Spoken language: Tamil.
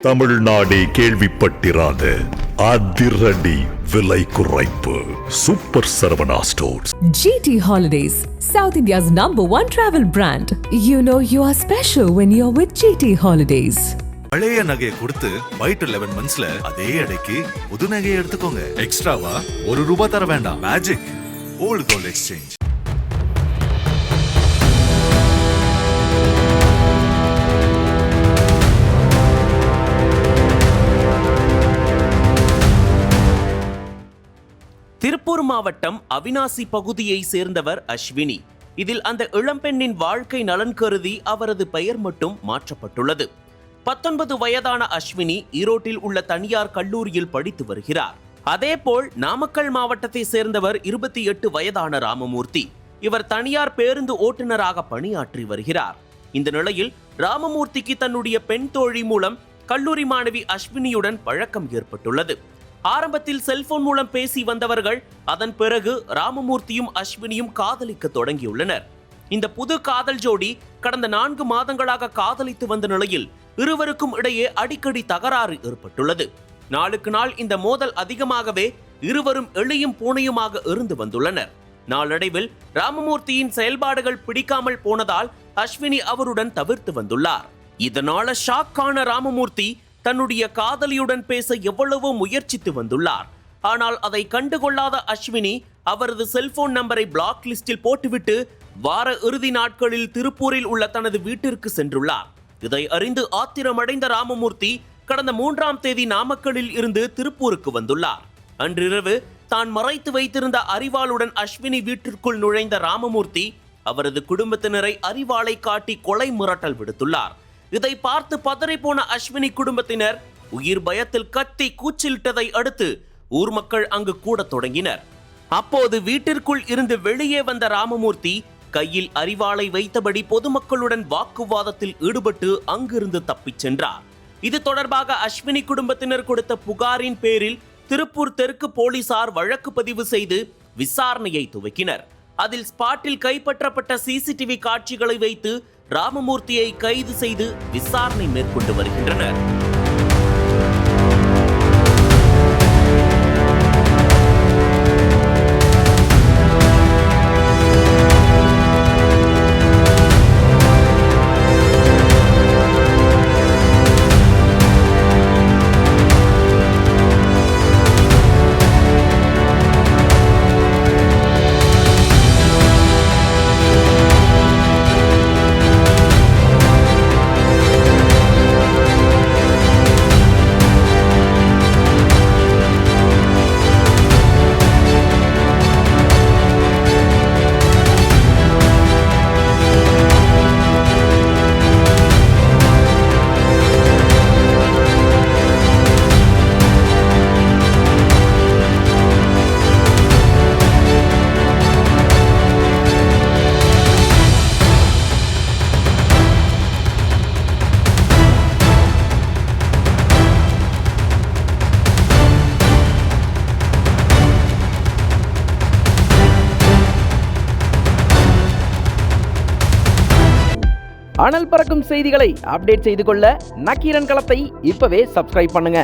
தமிழ்நாடே கேள்விப்பட்டிராத அதிரடி விலை குறைப்பு super Saravana stores. GT Holidays, South India's #1 travel brand. You know you are special when you're with GT Holidays. பழைய நகையை கொடுத்து பை டு 11 monthsல அதே அடைக்கு புது நகையை எடுத்துக்கோங்க. எக்ஸ்ட்ராவா ₹1 தர வேண்டாம். Magic old gold exchange. Tiruppur மாவட்டம் அவினாசி பகுதியை சேர்ந்தவர் அஸ்வினி. இதில் அந்த இளம்பெண்ணின் வாழ்க்கை நலன் கருதி அவரது பெயர் மட்டும் மாற்றப்பட்டுள்ளது. 19 வயதான அஸ்வினி ஈரோட்டில் உள்ள தனியார் கல்லூரியில் படித்து வருகிறார். அதேபோல் நாமக்கல் மாவட்டத்தை சேர்ந்தவர் 28 வயதான ராமமூர்த்தி. இவர் தனியார் பேருந்து ஓட்டுநராக பணியாற்றி வருகிறார். இந்த நிலையில் ராமமூர்த்திக்கு தன்னுடைய பெண் தோழி மூலம் கல்லூரி மாணவி அஸ்வினியுடன் பழக்கம் ஏற்பட்டுள்ளது. ஆரம்பத்தில் செல்போன் மூலம் பேசி வந்தவர்கள் அதன் பிறகு ராமமூர்த்தியும் அஸ்வினியும் காதலிக்க தொடங்கியுள்ளனர். இந்த புது காதல் ஜோடி கடந்த 4 மாதங்களாக காதலித்து வந்த நிலையில் இருவருக்கும் இடையே அடிக்கடி தகராறு ஏற்பட்டுள்ளது. நாளுக்கு நாள் இந்த மோதல் அதிகமாகவே இருவரும் எளியும் பூனையுமாக இருந்து வந்துள்ளனர். நாளடைவில் ராமமூர்த்தியின் செயல்பாடுகள் பிடிக்காமல் போனதால் அஸ்வினி அவருடன் தவிர்த்து வந்துள்ளார். இதனால ஷாக்கான ராமமூர்த்தி தன்னுடைய காதலியுடன் பேச எவ்வளவோ முயற்சித்து வந்துள்ளார். ஆனால் அதை கண்டுகொள்ளாத அஸ்வினி அவரது செல்போன் நம்பரை பிளாக் லிஸ்டில் போட்டுவிட்டு வார இறுதி நாட்களில் திருப்பூரில் உள்ள தனது வீட்டிற்கு சென்றுள்ளார். இதை அறிந்து ஆத்திரமடைந்த ராமமூர்த்தி கடந்த 3ஆம் தேதி நாமக்கலில் இருந்து திருப்பூருக்கு வந்துள்ளார். அன்றிரவு தான் மறைத்து வைத்திருந்த அரிவாளுடன் அஸ்வினி வீட்டிற்குள் நுழைந்த ராமமூர்த்தி அவரது குடும்பத்தினரை அரிவாளை காட்டி கொலை மிரட்டல் விடுத்துள்ளார். இதை பார்த்து பதறிப்போன அஸ்வினி குடும்பத்தினர் உயிர் பயத்தில் கத்தி கூச்சலிட்டதை அடுத்து ஊர் மக்கள் அங்கு கூட தொடங்கினர். அப்போது வீட்டிற்குள் இருந்து வெளியே வந்த ராமமூர்த்தி கையில் அரிவாளை வைத்தபடி பொதுமக்களுடன் வாக்குவாதத்தில் ஈடுபட்டு அங்கிருந்து தப்பிச் சென்றார். இது தொடர்பாக அஸ்வினி குடும்பத்தினர் கொடுத்த புகாரின் பேரில் திருப்பூர் தெற்கு போலீசார் வழக்கு பதிவு செய்து விசாரணையை துவக்கினர். அதில் ஸ்பாட்டில் கைப்பற்றப்பட்ட சிசிடிவி காட்சிகளை வைத்து ராமமூர்த்தியை கைது செய்து விசாரணை மேற்கொண்டு வருகின்றனர். அனல் பறக்கும் செய்திகளை அப்டேட் செய்து கொள்ள நக்கீரன் களத்தை இப்பவே சப்ஸ்கிரைப் பண்ணுங்க.